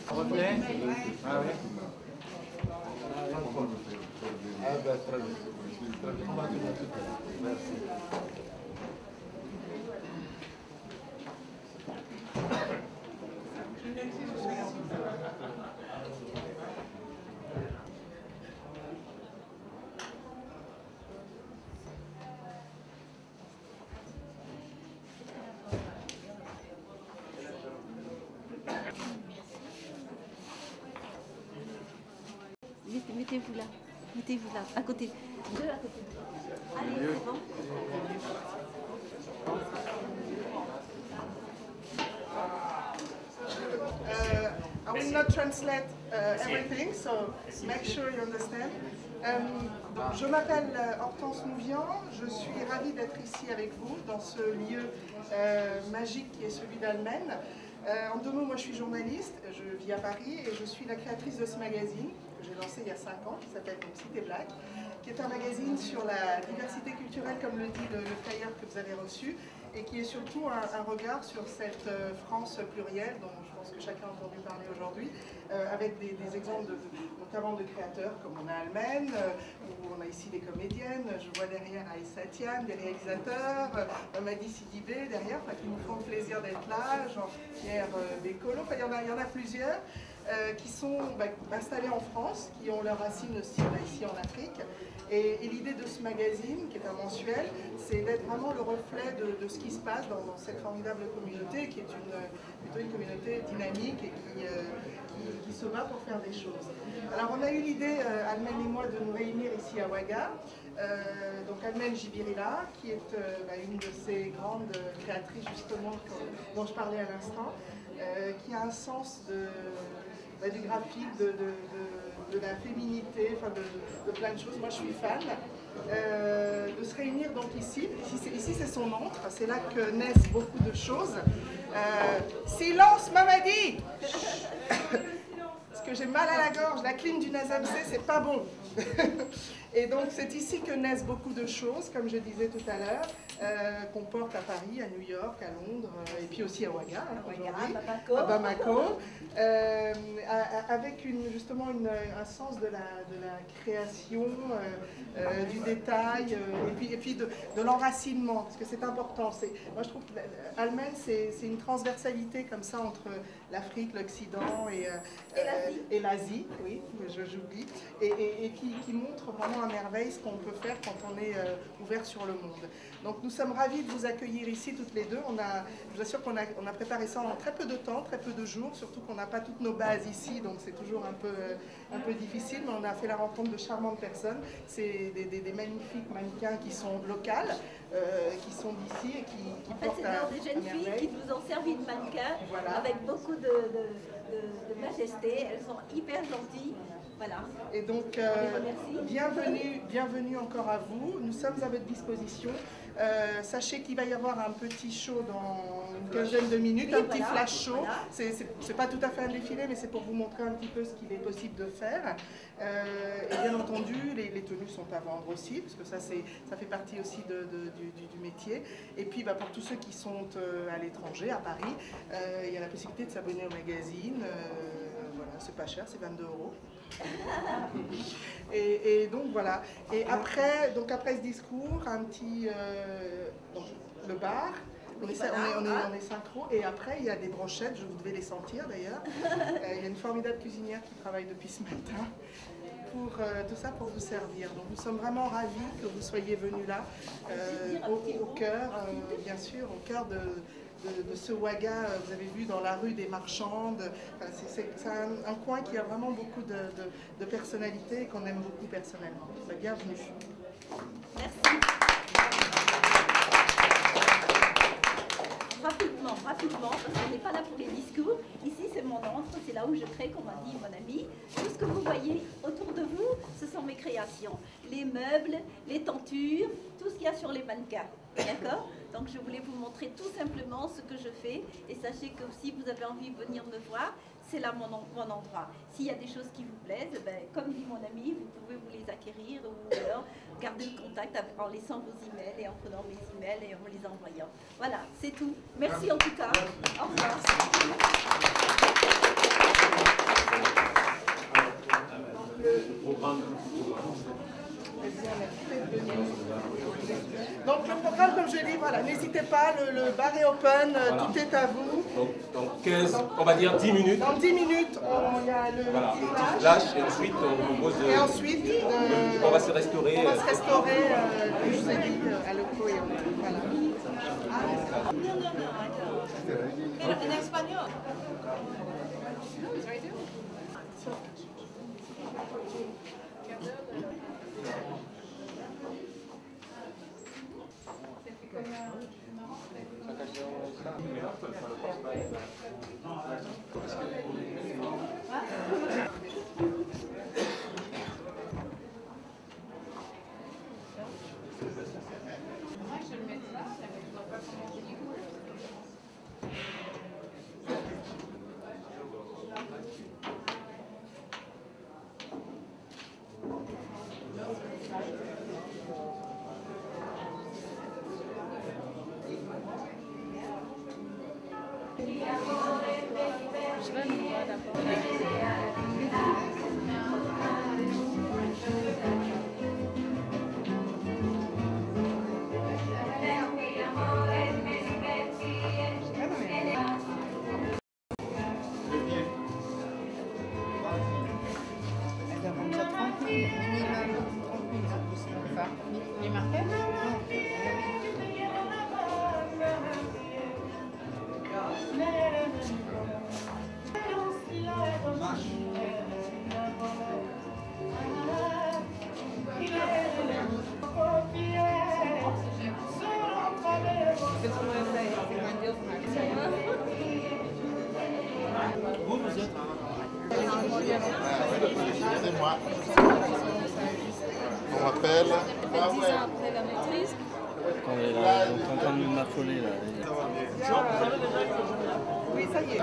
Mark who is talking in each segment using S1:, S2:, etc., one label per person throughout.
S1: Revenez. Ah oui. Ah ben très bien. On va tout de suite. Merci.
S2: Mettez-vous là, à côté. Deux à côté. Allez, bon.
S3: I will not translate everything, so make sure you understand. Je m'appelle Hortense Mouvian, je suis ravie d'être ici avec vous dans ce lieu magique qui est celui d'Allemagne. En deux mots, moi je suis journaliste, je vis à Paris et je suis la créatrice de ce magazine que j'ai lancé il y a 5 ans, qui s'appelle Cité Black, qui est un magazine sur la diversité culturelle, comme le dit le flyer que vous avez reçu, et qui est surtout un regard sur cette France plurielle dont je pense que chacun a entendu parler aujourd'hui, avec des exemples notamment de créateurs comme on a Almen, où on a ici des comédiennes, je vois derrière Aïssa Tiam, des réalisateurs, Madi Sidibé derrière, qui nous font le plaisir d'être là, Jean-Pierre Bécolo, il y en a plusieurs. Qui sont installés en France, qui ont leurs racines aussi ici en Afrique. Et l'idée de ce magazine, qui est un mensuel, c'est d'être vraiment le reflet de ce qui se passe dans cette formidable communauté, qui est plutôt une communauté dynamique et qui se bat pour faire des choses. Alors on a eu l'idée, Almen et moi, de nous réunir ici à Ouaga. Donc Almen Jibirila, qui est une de ces grandes créatrices justement dont je parlais à l'instant, qui a un sens du graphique, de la féminité, enfin de plein de choses. Moi je suis fan. De se réunir donc ici c'est son antre, c'est là que naissent beaucoup de choses. Silence Mamadi. Parce que j'ai mal à la gorge, la clim du Nasabzé, c'est pas bon. Et donc c'est ici que naissent beaucoup de choses, comme je disais tout à l'heure, qu'on porte à Paris, à New York, à Londres, et puis aussi à Ouaga, à Bamako, avec justement un sens de la création, du détail, et puis de l'enracinement, parce que c'est important. Moi je trouve que Almen, c'est une transversalité comme ça entre l'Afrique, l'Occident et l'Asie, oui, j'oublie, et qui montre vraiment à merveille ce qu'on peut faire quand on est ouvert sur le monde. Donc nous sommes ravis de vous accueillir ici toutes les deux. Je vous assure qu'on a préparé ça en très peu de temps, très peu de jours, surtout qu'on n'a pas toutes nos bases ici, donc c'est toujours un peu difficile, mais on a fait la rencontre de charmantes personnes. C'est des magnifiques mannequins qui sont locales, qui sont d'ici et qui portent à
S2: c'est des jeunes filles qui nous ont servi de mannequins, voilà, avec beaucoup de majesté. Elles sont hyper gentilles. Voilà.
S3: Et donc, bienvenue encore à vous. Nous sommes à votre disposition. Sachez qu'il va y avoir un petit show dans une quinzaine de minutes, oui, un petit flash show. Voilà. C'est pas tout à fait un défilé, mais c'est pour vous montrer un petit peu ce qu'il est possible de faire. Et bien entendu, les tenues sont à vendre aussi, parce que ça fait partie aussi du métier. Et puis pour tous ceux qui sont à l'étranger, à Paris, il y a la possibilité de s'abonner au magazine. Voilà, c'est pas cher, c'est 22 €. Et donc voilà. Et après ce discours, un petit le bar. On est synchro. Et après, il y a des brochettes, vous devez les sentir d'ailleurs. Il y a une formidable cuisinière qui travaille depuis ce matin pour tout ça, pour vous servir. Donc nous sommes vraiment ravis que vous soyez venus là, au cœur, bien sûr, au cœur de ce Ouaga, vous avez vu dans la rue des marchandes. C'est un coin qui a vraiment beaucoup de personnalité et qu'on aime beaucoup personnellement. Bienvenue.
S2: Merci. Rapidement, parce qu'on n'est pas là pour les discours. Ici, c'est mon antre, c'est là où je crée, comme a dit mon ami. Tout ce que vous voyez autour de vous, ce sont mes créations. Les meubles, les tentures, tout ce qui qu'il y a sur les mannequins. D'accord? Donc je voulais vous montrer tout simplement ce que je fais. Et sachez que si vous avez envie de venir me voir, c'est là mon endroit. S'il y a des choses qui vous plaisent, ben, comme dit mon ami, vous pouvez vous les acquérir ou alors garder le contact en laissant vos emails et en prenant mes emails et en me les envoyant. Voilà, c'est tout. Merci en tout cas. Au revoir.
S3: Donc le programme, comme je dis, voilà, n'hésitez pas, le bar est open,
S4: Voilà.
S3: tout est à vous.
S4: Donc 15, on va dire 10 minutes.
S3: Dans 10 minutes, il y a le
S4: Voilà,
S3: petit
S4: petit
S3: flash.
S4: flash et ensuite on propose
S3: Et ensuite,
S4: on va se restaurer.
S3: on va se restaurer, comme je vous ai dit, à l'Oco et voilà.
S2: En espagnol.
S1: Excusez-moi. On m'appelle.
S5: 10 ans après la maîtrise.
S6: On est là, on est en train de m'affoler là.
S3: Oui, ça y est.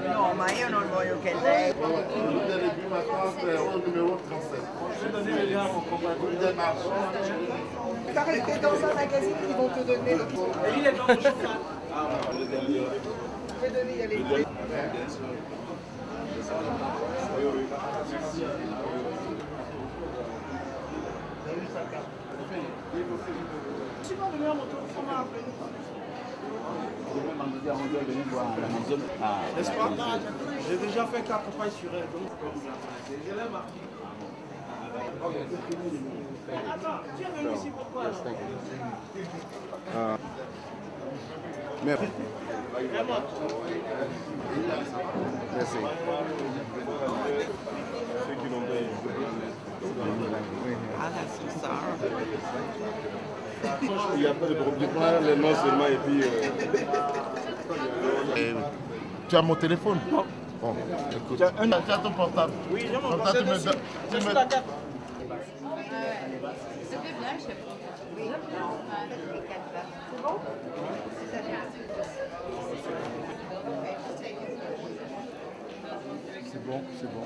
S7: No, ma io non voglio che lei...
S1: Vous avez vu ma tante au numéro 37. Je vais donner le lien au compagnon. Démarche.
S3: T'arrêter dans un magazine qui vont te donner le... Vous pouvez donner, il y a les...
S8: N'est-ce pas? J'ai déjà fait 4 campagnes sur elle. Attends, tu es venu ici pourquoi alors?
S1: Merci.
S8: Merci.
S1: Il n'y a pas de problème. Je prends les noms seulement et puis... Tu as mon téléphone? Non. Bon, écoute. Tu as ton portable?
S8: Oui, j'ai mon
S1: portable.
S8: portable. C'est sur la carte.
S5: Ça fait bien, je sais pas. Oui. C'est bon?
S6: C'est bon, c'est bon.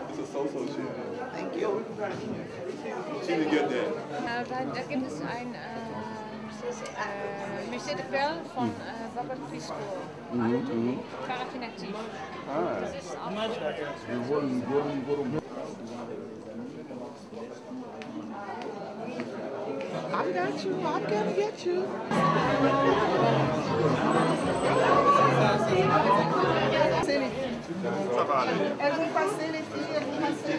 S1: It's a social shoot.
S7: Thank you.
S1: She did get that.
S5: Da gibt es ein Mercedes-Bell von Robert Frisco. Paraffin aktiv. Das ist auch
S3: I got you, I'm gonna get you. C'est les filles.
S1: Ça va aller.
S3: Elles vont passer, les filles, elles vont passer.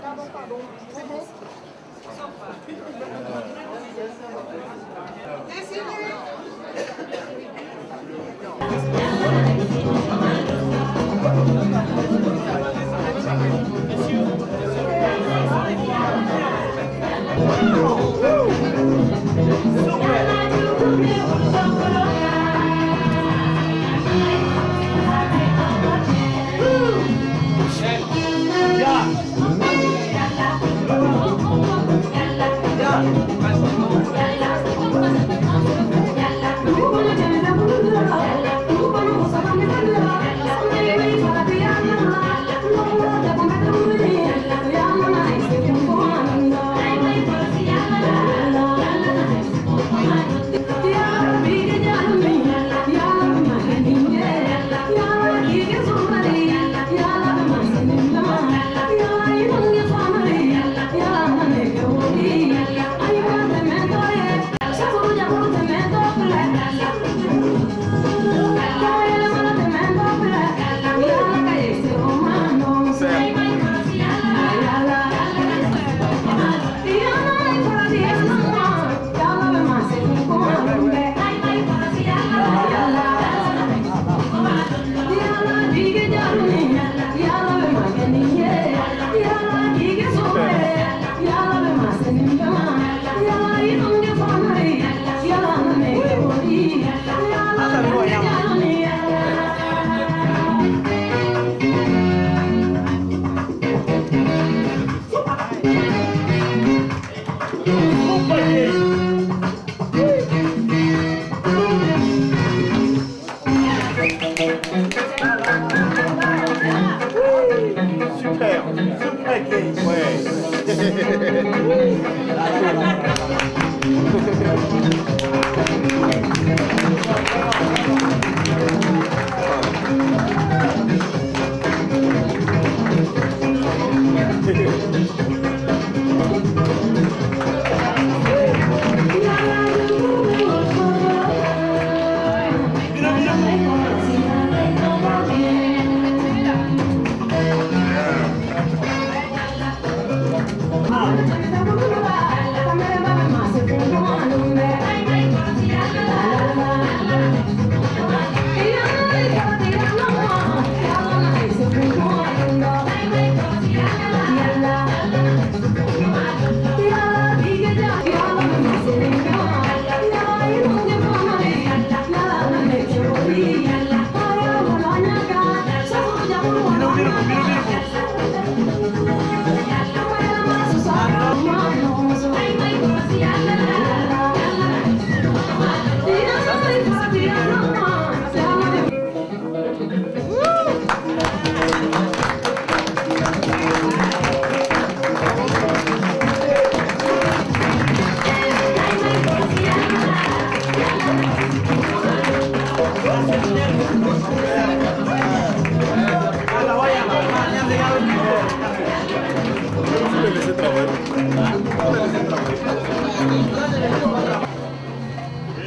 S3: Pardon, pardon. C'est bon? Dessinez.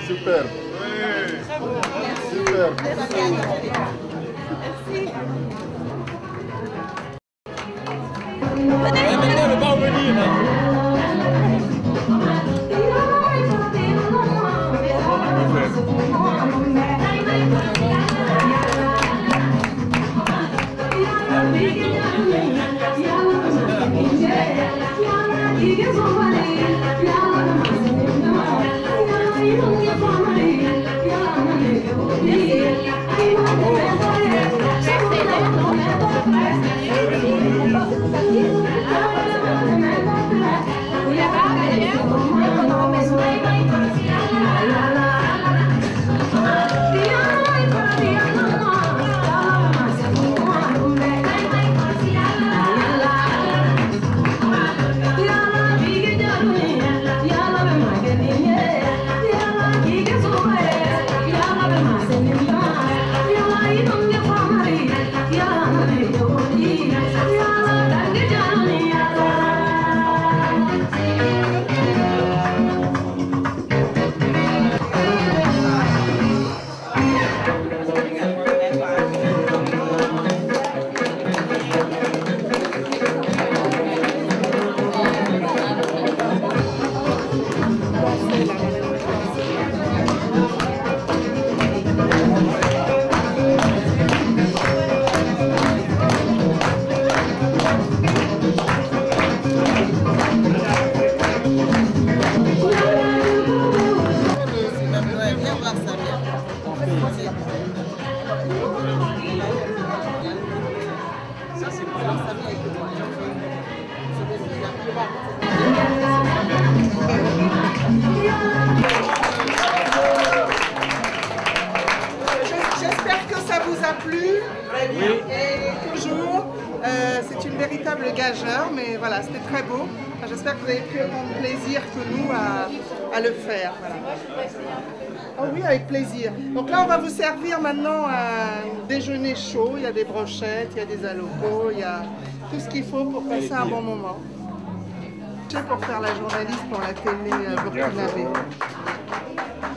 S1: Super. Super.
S9: Merci.
S3: voilà, c'était très beau. Enfin, j'espère que vous avez pris autant de plaisir que nous à le faire. Voilà. Oh oui, avec plaisir. Donc là, on va vous servir maintenant un déjeuner chaud. Il y a des brochettes, il y a des alocos, il y a tout ce qu'il faut pour passer un bon moment. C'est pour faire la journaliste pour la télé burkinabé.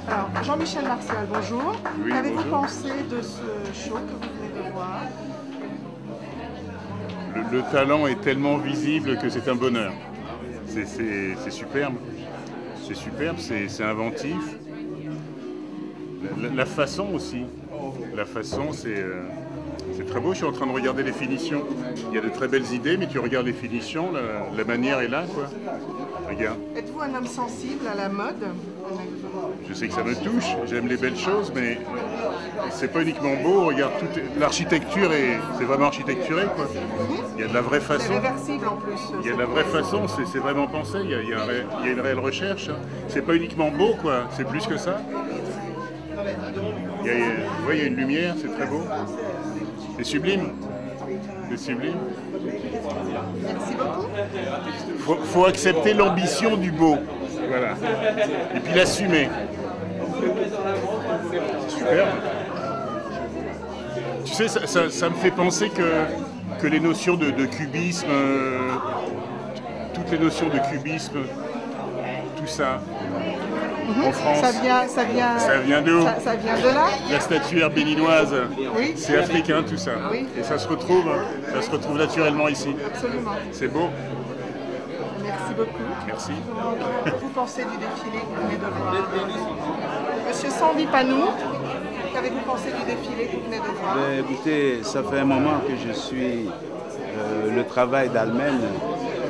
S3: Alors, Jean-Michel Martial, bonjour.
S9: Oui,
S3: qu'avez-vous
S9: bonjour.
S3: pensé de ce show que vous venez de voir?
S9: Le talent est tellement visible que c'est un bonheur. C'est superbe. C'est superbe, c'est inventif. La façon aussi. La façon, c'est très beau. Je suis en train de regarder les finitions. Il y a de très belles idées, mais tu regardes les finitions, la manière est là, quoi. Regarde.
S3: Êtes-vous un homme sensible à la mode?
S9: Je sais que ça me touche, j'aime les belles choses, mais c'est pas uniquement beau. Regarde, l'architecture, c'est vraiment architecturé, quoi. Il y a de la vraie façon.
S3: C'est réversible en plus.
S9: Il y a de la vraie façon, c'est vraiment pensé, il y a une réelle recherche. Hein. C'est pas uniquement beau, quoi, c'est plus que ça. Il y a une lumière, c'est très beau. C'est sublime. C'est sublime.
S3: Merci beaucoup.
S9: Faut accepter l'ambition du beau. Voilà. Et puis l'assumer. C'est super. Tu sais, ça me fait penser que les notions de cubisme, toutes les notions de cubisme, tout ça, en France,
S3: ça vient
S9: de où?
S3: Ça vient de là.
S9: La statuaire béninoise,
S3: Oui.
S9: c'est africain tout ça.
S3: Oui.
S9: Et ça se retrouve naturellement ici.
S3: Absolument.
S9: C'est beau.
S3: Merci beaucoup.
S9: Merci.
S3: Vous pensez du défilé que vous venez de voir? Monsieur Sandy Panou, qu'avez-vous pensé du défilé que vous venez de voir?
S8: Écoutez, ça fait un moment que je suis le travail d'Almen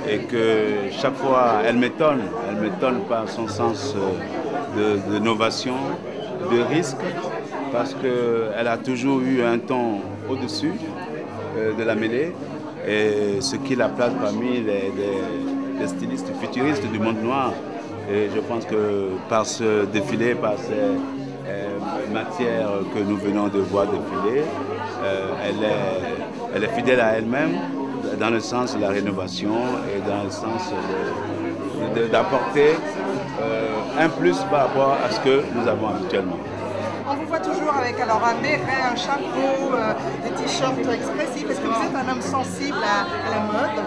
S8: et que chaque fois elle m'étonne par son sens de novation, de risque, parce qu'elle a toujours eu un ton au-dessus de la mêlée, et ce qui la place parmi les stylistes futuristes du monde noir. Et je pense que par ce défilé, par ces matières que nous venons de voir défiler, elle est fidèle à elle-même dans le sens de la rénovation et dans le sens d'apporter un plus par rapport à ce que nous avons habituellement.
S3: On vous voit toujours avec alors un béret, un chapeau, des t-shirts expressifs. Est-ce que vous êtes un homme sensible à la mode?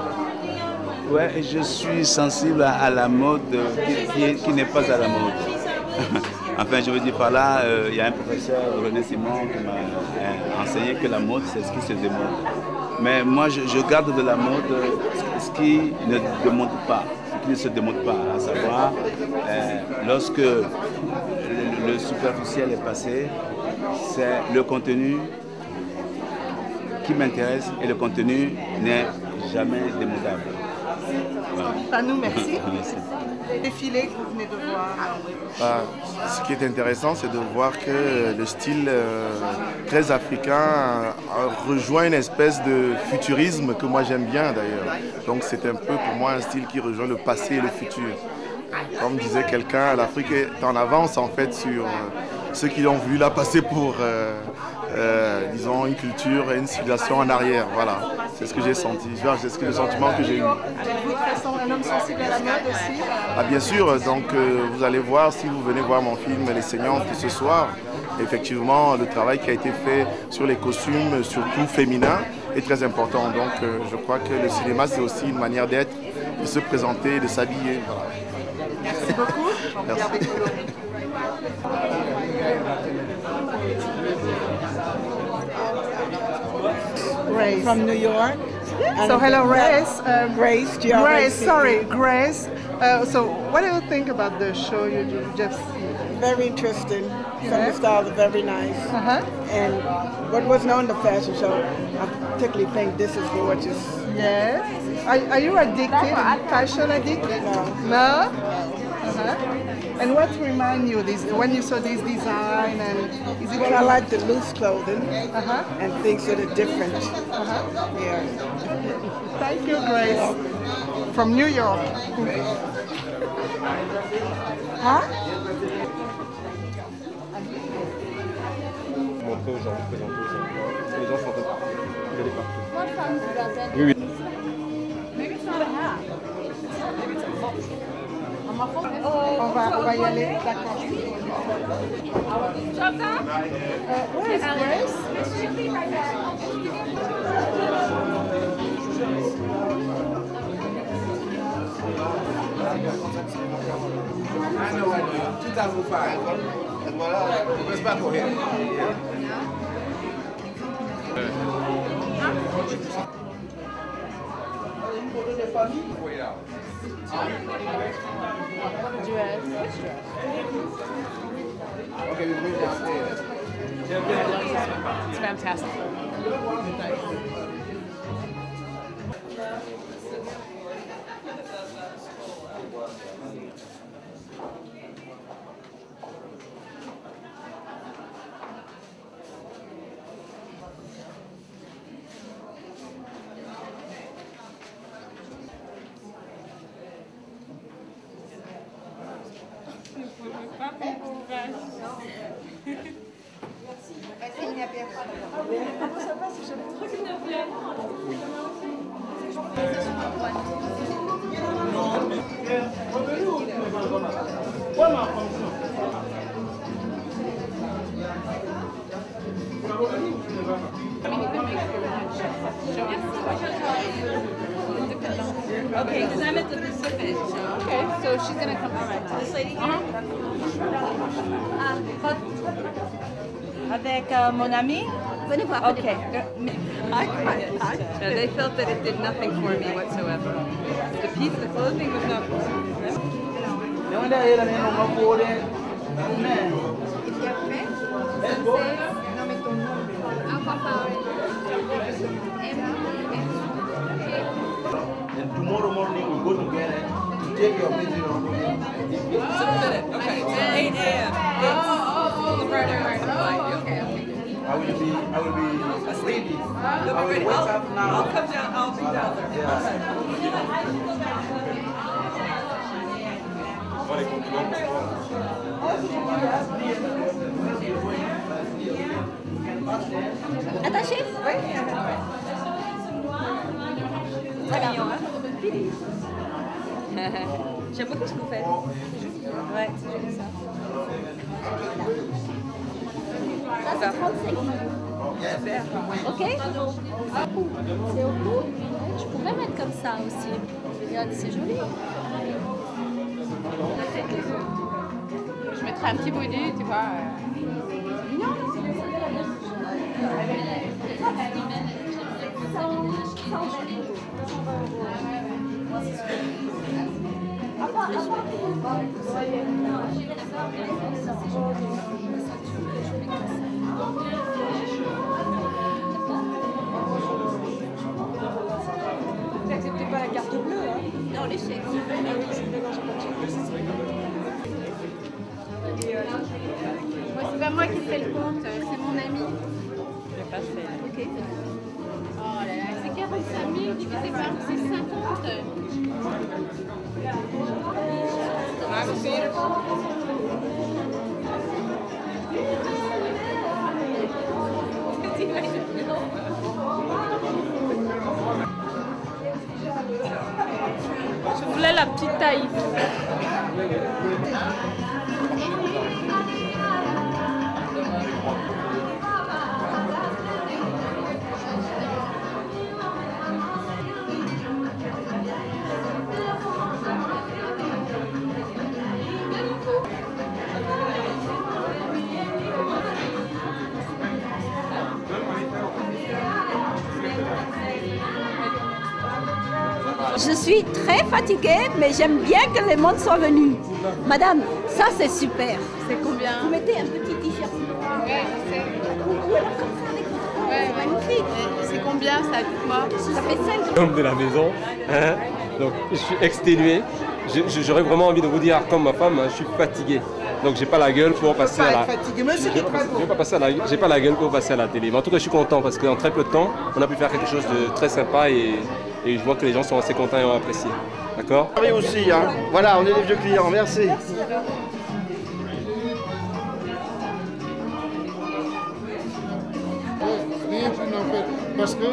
S8: Oui, je suis sensible à la mode qui n'est pas à la mode. Enfin, je veux dire par là, il y a un professeur, René Simon, qui m'a enseigné que la mode, c'est ce qui se démode. Mais moi, je garde de la mode ce qui ne démode pas, ce qui ne se démode pas, à savoir, lorsque le superficiel est passé, c'est le contenu qui m'intéresse et le contenu n'est jamais démodable. Voilà.
S3: À nous, merci.
S8: Merci.
S3: Défilé que vous venez de voir.
S1: Ce qui est intéressant, c'est de voir que le style très africain rejoint une espèce de futurisme que moi j'aime bien d'ailleurs. Donc c'est un peu pour moi un style qui rejoint le passé et le futur. Comme disait quelqu'un, l'Afrique est en avance en fait sur ceux qui ont voulu la passer pour, disons, une culture et une civilisation en arrière. Voilà, c'est ce que j'ai senti, c'est le sentiment que j'ai eu.
S3: Êtes-vous un homme sensible à la mode aussi?
S1: Ah, bien sûr, donc vous allez voir, si vous venez voir mon film Les Saignantes ce soir, effectivement le travail qui a été fait sur les costumes, surtout féminins, est très important. Donc je crois que le cinéma c'est aussi une manière d'être, de se présenter, de s'habiller. Voilà.
S3: Merci beaucoup.
S1: Merci.
S3: Grace.
S10: From New York.
S3: So hello, Grace.
S10: Grace,
S3: Grace, sorry, Grace. So what do you think about the show you just seen?
S10: Very interesting. Some of the styles are very nice. And what wasn't on the fashion show, I particularly think this is gorgeous.
S3: Yes. Are you addicted? Fashion addicted? No? And what remind you this when you saw this design and is it?
S10: Well, I like the loose clothing and things that are different. Yeah.
S3: Thank you, Grace. From New York.
S4: Montrer aux gens, présenter aux gens. Les gens sont en train de partout. Oui, oui.
S2: Maybe it's not a hat.
S3: On va y aller, d'accord. Where is Grace?
S11: I know. 2005. And voilà, let's back over here.
S5: Dress. Which dress?
S11: Okay, we move downstairs.
S5: It's fantastic.
S3: Comment ça passe?
S5: Okay, because I'm at the Pacific, so. Okay, so she's gonna come. All right, this lady here.
S12: Avec mon ami?
S2: Venez voir.
S12: Okay. They felt that it did nothing for me whatsoever. The piece, the clothing was not for me.
S11: And tomorrow morning we go together to take your visit on
S12: Okay, 8 a.m. Right. Okay.
S11: I will be asleep. I will wake up now.
S12: I'll come down. I'll be down there.
S2: Attaché? Oui.
S12: Voilà. J'aime beaucoup ce que vous faites. Ouais, c'est joli ça.
S2: Ça, c'est 35 000. Ok? C'est au cou. Je pourrais mettre comme ça aussi. Regarde, c'est joli.
S5: Je mettrai un petit body, tu vois.
S3: Vous n'acceptez pas la carte bleue, hein?
S2: Non, les chèques.
S5: Moi, c'est pas moi qui fais le compte, c'est mon ami.
S12: Je pas fait.
S5: Ok. Oh là là, c'est 45 000 divisé par 6,50. Je voulais la petite taille.
S2: Je suis très fatiguée, mais j'aime bien que le monde soit venu. Madame, ça c'est super.
S5: C'est combien?
S2: Vous mettez un petit t-shirt.
S5: Ouais, je sais.
S2: Ou alors comme ça avec votre robe, c'est magnifique.
S5: C'est combien ça? Dites-moi.
S2: Ça fait 5
S4: L'homme de la maison, hein? Donc je suis exténué. J'aurais vraiment envie de vous dire, comme ma femme, hein, je suis fatigué. Donc j'ai pas la gueule pour passer à la.
S3: Fatigué, mais c'était très beau.
S4: J'ai pas la gueule pour passer à la télé. Mais en tout cas, je suis content parce qu'en très peu de temps, on a pu faire quelque chose de très sympa et je vois que les gens sont assez contents et ont apprécié. D'accord?
S13: Oui aussi, hein. Voilà, on est des vieux clients, merci.
S14: Rien que n'en fait, parce que